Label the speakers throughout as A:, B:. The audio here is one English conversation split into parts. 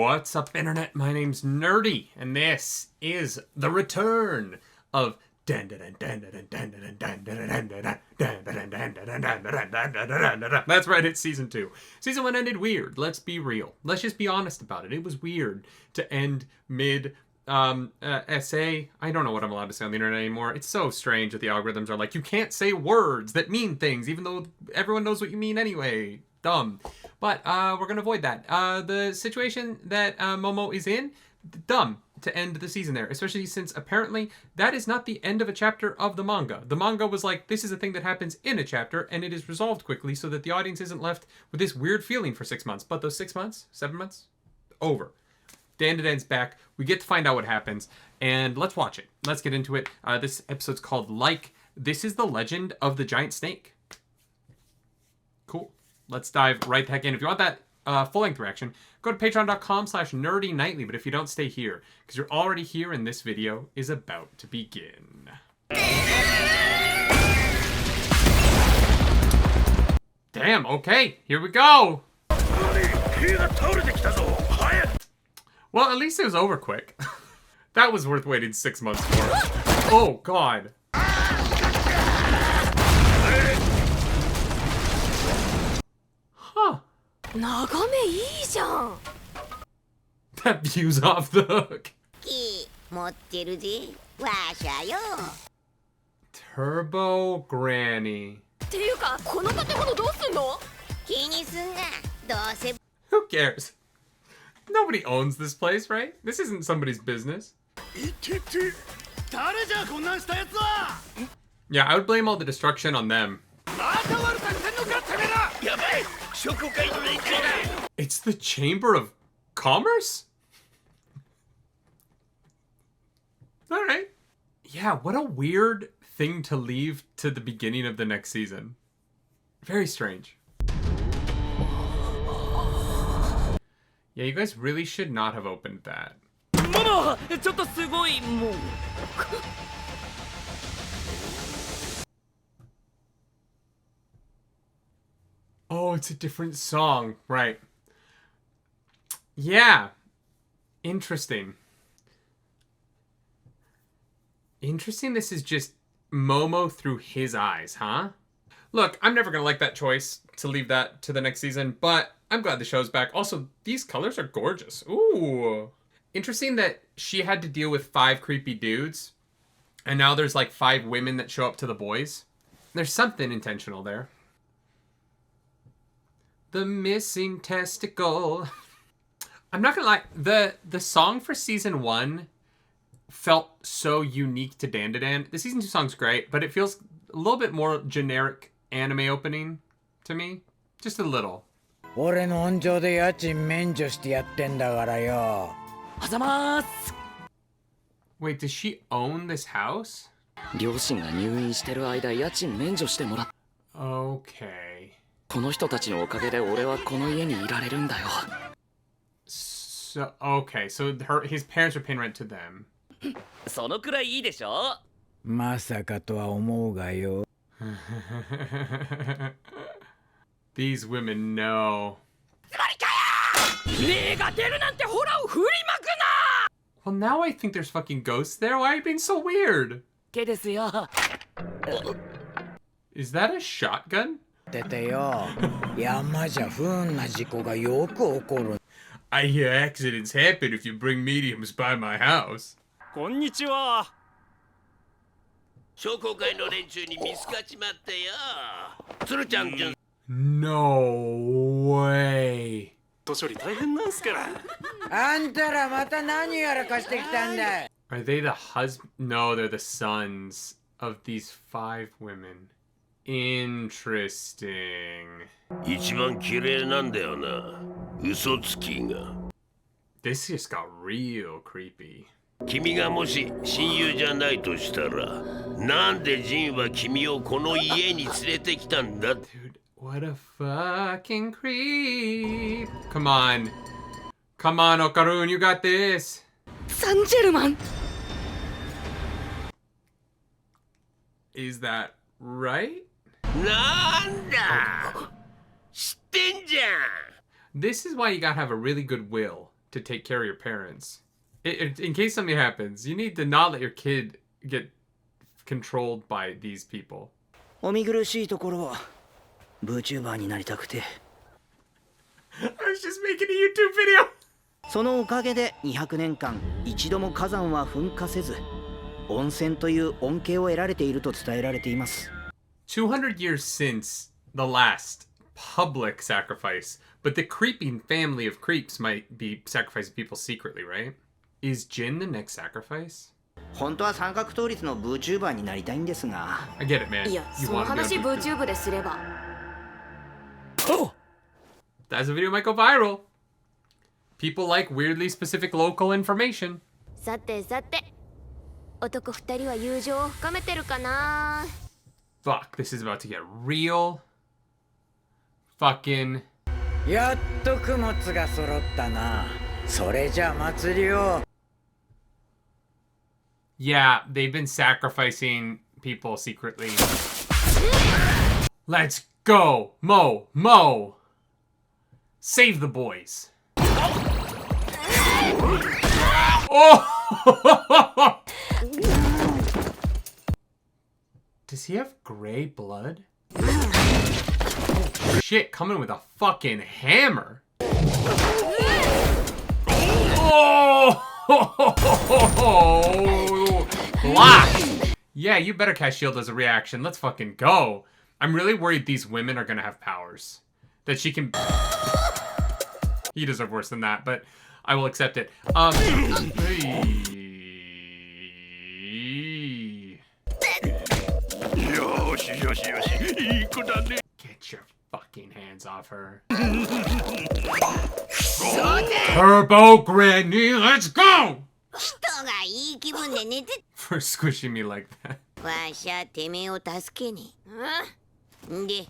A: What's up, internet? My name's Nerdy, and this is the return of Dandadan. That's right, it's season 2. Season 1 ended weird. Let's be real. Let's just be honest about it. It was weird to end mid essay. I don't know what I'm allowed to say on the internet anymore. It's so strange that the algorithms are like, you can't say words that mean things, even though everyone knows what you mean anyway. Dumb. But we're gonna avoid that. The situation that Momo is in, dumb to end the season there, especially since apparently that is not the end of a chapter of the manga. The manga was like, this is a thing that happens in a chapter, and it is resolved quickly so that the audience isn't left with this weird feeling for 6 months. But those 6 months, 7 months, over. Dandadan's back. We get to find out what happens, and let's watch it. Let's get into it. This episode's called Like. This is the legend of the giant snake. Cool. Let's dive right back in. If you want that full-length reaction, go to patreon.com/nerdynightly. But if you don't, stay here, because you're already here and this video is about to begin. Damn, okay, here we go. Well, at least it was over quick. That was worth waiting 6 months for. Oh, God. Huh. That view's off the hook. Turbo Granny. Who cares? Nobody owns this place, right? This isn't somebody's business. Yeah, I would blame all the destruction on them. It's the Chamber of Commerce? Alright. Yeah, what a weird thing to leave to the beginning of the next season. Very strange. Yeah, you guys really should not have opened that. Oh, it's a different song. Right. Yeah. Interesting. Interesting this is just Momo through his eyes, huh? Look, I'm never gonna like that choice to leave that to the next season, but I'm glad the show's back. Also, these colors are gorgeous. Ooh. Interesting that she had to deal with 5 creepy dudes, and now there's like 5 women that show up to the boys. There's something intentional there. The missing testicle. I'm not gonna lie, the song for season 1 felt so unique to Dandadan. The season 2 song's great, but it feels a little bit more generic anime opening to me. Just a little. Wait, does she own this house? Okay. So, okay, so his parents are paying rent to them. These women know. Well, now I think there's fucking ghosts there. Why are you being so weird? Is that a shotgun? I hear accidents happen if you bring mediums by my house. No way. Are they the husband? No, they're the sons of these 5 women. Interesting. This just got real creepy. Dude, what a fucking creep. Come on. Come on, Okarun, you got this. Is that right? This is why you gotta have a really good will to take care of your parents. In case something happens, you need to not let your kid get controlled by these people.
B: お見苦しいところは VTuber になりたくて
A: I was just making a YouTube video.
B: そのおかげで200年間一度も火山は噴火せず温泉という恩恵を得られていると伝えられています。
A: 200 years since the last public sacrifice, but the creeping family of creeps might be sacrificing people secretly, right? Is Jin the next sacrifice?
B: 本当は三角倒立の VTuber になりたいんですが
A: I get it, man.
C: いや、
A: You
C: その
A: want to be
C: 話
A: on YouTube.
C: VTube ですれば
A: That video might go viral. People like weirdly specific local information.
C: さてさて男二人は友情を深めてるかな
A: Fuck, this is about to get real. Fucking.
D: やっと供物が揃ったな。それじゃ祭りを。
A: Yeah, they've been sacrificing people secretly. Let's go! Mo! Save the boys. Oh! Does he have gray blood? Oh, shit, coming with a fucking hammer. Oh! Block! Yeah, you better cast shield as a reaction. Let's fucking go. I'm really worried these women are gonna have powers. That she can... He deserves worse than that, but I will accept it. Get your fucking hands off her. Turbo Granny, let's go!
C: 人がいい気分で寝て
A: For squishing me like that.
C: わしゃてめえを助けにんで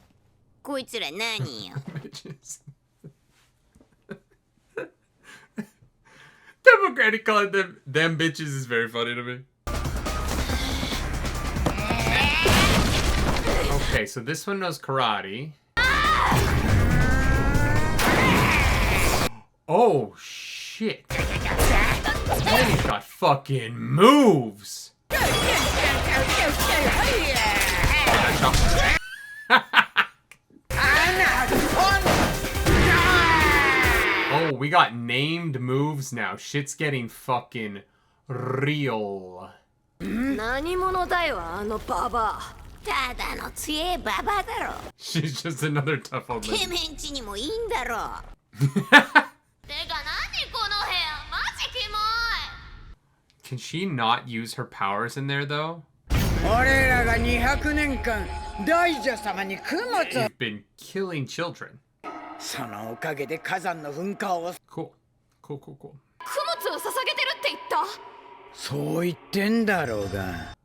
C: こいつら何よ
A: Bitches. Turbo Granny calling them bitches is very funny to me. Okay, so this one knows karate. Oh, shit. He's got fucking moves. Oh, we got named moves now. Shit's getting fucking real.
C: 何者だよあのババアただの強えババアだろ
A: She's just another tough old
C: て
A: lady.
C: めえんちにもいいんだろてか何この部屋マジキモ
A: Can she not use her powers in there, though?
D: 俺らが200年間大蛇様に供物を。
A: They've been killing children.
D: そのおかげで火山の噴火を。
A: Cool.
C: 供物を捧げてるって言った
D: そう言ってんだろうが。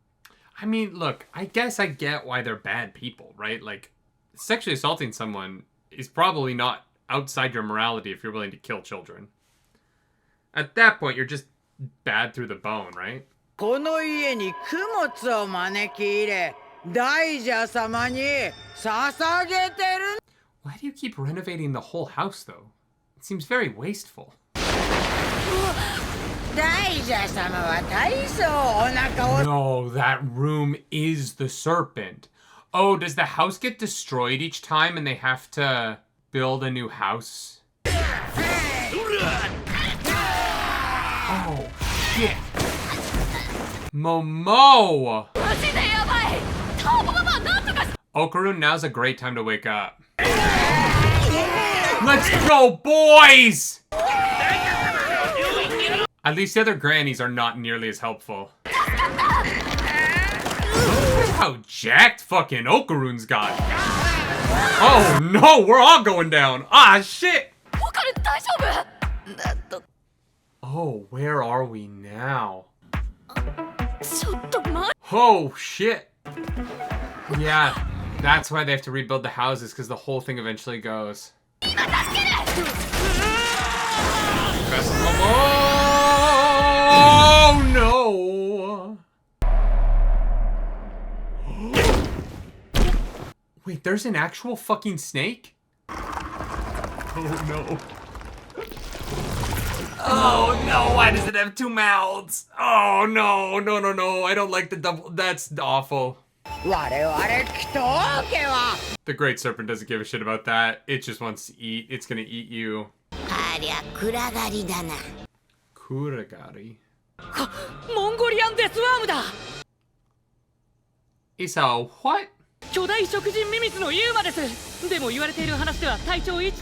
A: I mean, look, I guess I get why they're bad people, right? Like, sexually assaulting someone is probably not outside your morality if you're willing to kill children. At that point, you're just bad through the bone, right?
D: この家に供物を招き入れ、大蛇様に捧げてる。
A: Why do you keep renovating the whole house, though? It seems very wasteful.
D: 大蛇様は大層お腹を。
A: No, that room is the serpent. Oh, does the house get destroyed each time and they have to build a new house? Oh, shit. Momo!
C: マジでやばいターボママなんとか
A: Okarun, now's a great time to wake up. Let's go, boys! At least the other grannies are not nearly as helpful. Look how jacked fucking Okarun's got. Oh no, we're all going down. Ah, shit!
C: オカル大丈夫だと
A: Oh, where are we now?
C: ちょっと待
A: Oh, shit. Yeah, that's why they have to rebuild the houses, because the whole thing eventually goes. Oh no! Wait, there's an actual fucking snake? Oh no. Oh no, why does it have two mouths? Oh no. I don't like the double. That's awful.
D: 我々祈祷家は
A: The Great Serpent doesn't give a shit about that. It just wants to eat. It's gonna eat you.
C: ありゃ暗がりだな。
A: Kuragari.
E: モンゴリアンデスワームだ。
A: It's a what?
E: 巨大食人ミミズのユーマです。でも言われている話では体長1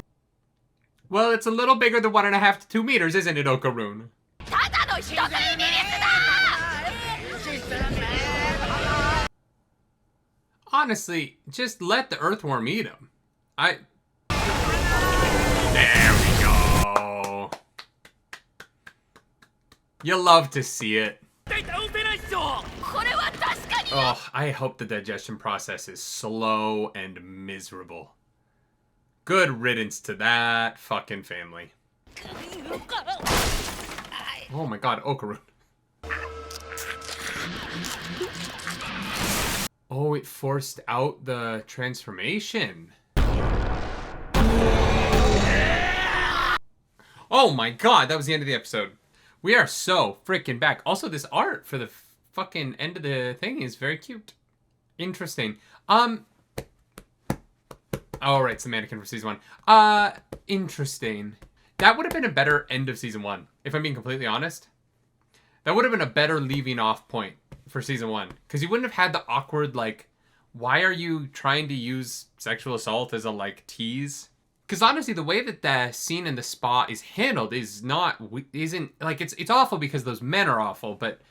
A: Well, it's a little bigger than 1.5 to 2 meters, isn't it, Okaroon?
C: ただの人食いミミズだ。
A: Honestly, just let the earthworm eat him. There we go. You love to see it.
E: 対倒せないっしょ。
C: これは確かに。
A: Oh, I hope the digestion process is slow and miserable. Good riddance to that fucking family. Oh my god, Okaroon. Oh, it forced out the transformation. Oh my god, that was the end of the episode. We are so freaking back. Also, this art for the fucking end of the thing is very cute. Interesting. Oh, right, it's the mannequin for season 1. Interesting. That would have been a better end of season 1, if I'm being completely honest. That would have been a better leaving off point for season 1. Because you wouldn't have had the awkward, like, why are you trying to use sexual assault as a, like, tease? Because honestly, the way that the scene in the spa is handled isn't, like, it's awful because those men are awful, but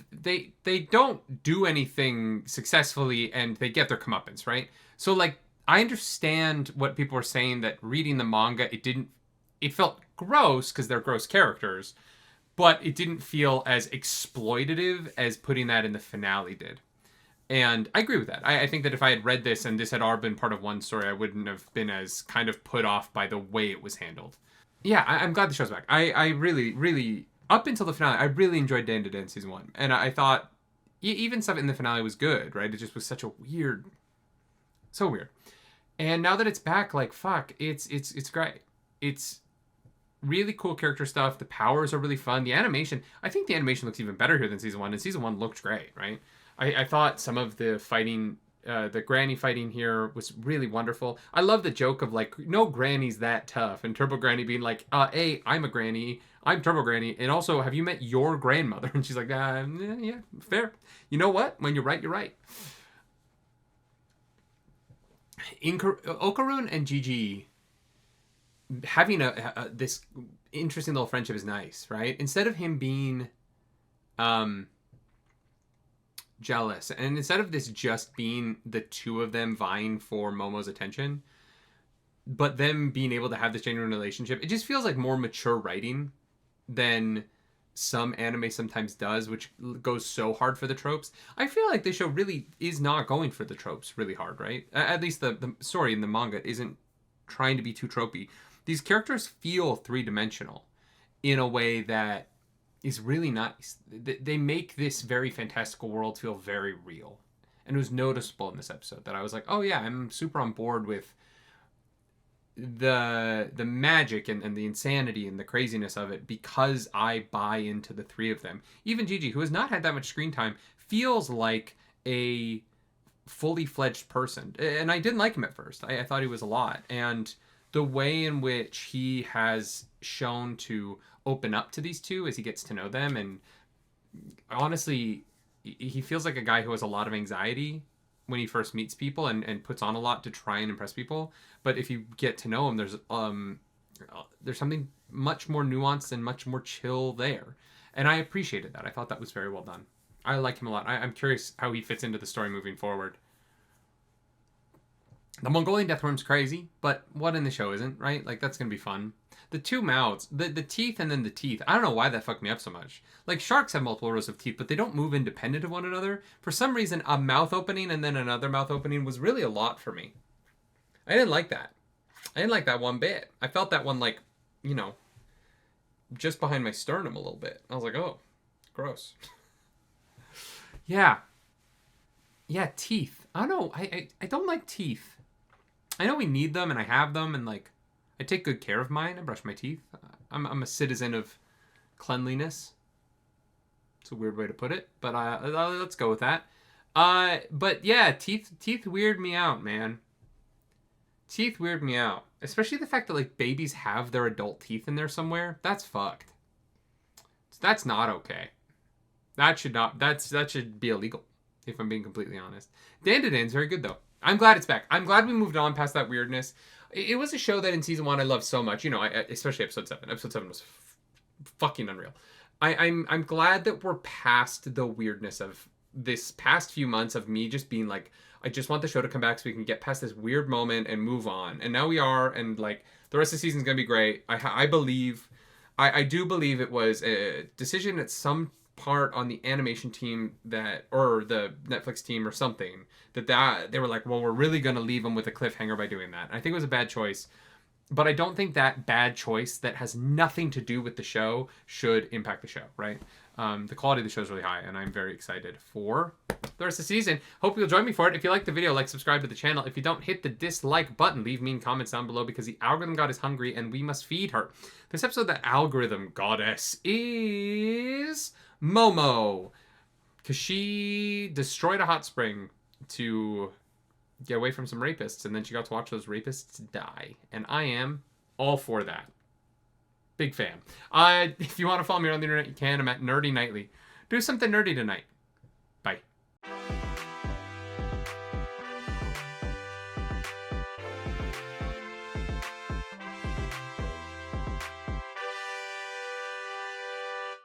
A: they don't do anything successfully and they get their comeuppance, right? So, like, I understand what people were saying that reading the manga, it felt gross because they're gross characters, but it didn't feel as exploitative as putting that in the finale did. And I agree with that. I think that if I had read this and this had all been part of one story, I wouldn't have been as kind of put off by the way it was handled. Yeah, I'm glad the show's back. I really, up until the finale, I really enjoyed Dandadan season 1. And I thought even stuff in the finale was good, right? It just was such a weird, so weird. And now that it's back, like, fuck, it's great. It's really cool character stuff. The powers are really fun. The animation, I think the animation looks even better here than season 1. And season 1 looked great, right? I thought some of the fighting, the granny fighting here was really wonderful. I love the joke of, like, no granny's that tough. And Turbo Granny being like, hey, I'm a granny. I'm Turbo Granny. And also, have you met your grandmother? And she's like, yeah, fair. You know what? When you're right, you're right. Okaroon and Gigi having this interesting little friendship is nice, right? Instead of him being jealous, and instead of this just being the two of them vying for Momo's attention, but them being able to have this genuine relationship, it just feels like more mature writing than some anime sometimes does, which goes so hard for the tropes. I feel like this show really is not going for the tropes really hard, right? At least the story in the manga isn't trying to be too tropey. These characters feel three-dimensional in a way that is really nice. They make this very fantastical world feel very real. And it was noticeable in this episode that I was like, oh yeah, I'm super on board with the magic and the insanity and the craziness of it because I buy into the three of them. Even Gigi, who has not had that much screen time, feels like a fully fledged person. And I didn't like him at first. I thought he was a lot. And the way in which he has shown to open up to these two as he gets to know them, and honestly, he feels like a guy who has a lot of anxiety when he first meets people and puts on a lot to try and impress people. But if you get to know him, there's something much more nuanced and much more chill there. And I appreciated that. I thought that was very well done. I like him a lot. I'm curious how he fits into the story moving forward. The Mongolian Deathworm's crazy, but what in the show isn't, right? Like, that's going to be fun. The two mouths, the teeth and then the teeth. I don't know why that fucked me up so much. Like, sharks have multiple rows of teeth, but they don't move independent of one another. For some reason, a mouth opening and then another mouth opening was really a lot for me. I didn't like that. I didn't like that one bit. I felt that one, like, you know, just behind my sternum a little bit. I was like, oh, gross. Yeah, teeth. I don't know. I don't like teeth. I know we need them, and I have them, and, like, I take good care of mine. I brush my teeth. I'm a citizen of cleanliness. It's a weird way to put it, but let's go with that. But yeah, teeth weird me out, man. Teeth weird me out. Especially the fact that, like, babies have their adult teeth in there somewhere. That's fucked. That's not okay. That should be illegal, if I'm being completely honest. Dandadan's very good, though. I'm glad it's back. I'm glad we moved on past that weirdness. It was a show that in season 1 I loved so much. You know, especially episode 7. Episode 7 was fucking unreal. I'm glad that we're past the weirdness of this past few months of me just being like, I just want the show to come back so we can get past this weird moment and move on. And now we are, and like the rest of the season's gonna be great. I do believe it was a decision at some part on the animation team or the Netflix team or something that they were like, well, we're really gonna leave them with a cliffhanger by doing that. I think it was a bad choice. But I don't think that bad choice that has nothing to do with the show should impact the show, right? The quality of the show is really high, and I'm very excited for the rest of the season. Hope you'll join me for it. If you like the video, like, subscribe to the channel. If you don't, hit the dislike button. Leave mean comments down below because the algorithm god is hungry, and we must feed her. This episode, the algorithm goddess is Momo, because she destroyed a hot spring to get away from some rapists, and then she got to watch those rapists die. And I am all for that. Big fan. If you want to follow me on the internet, you can. I'm at nerdynightly. Do something nerdy tonight.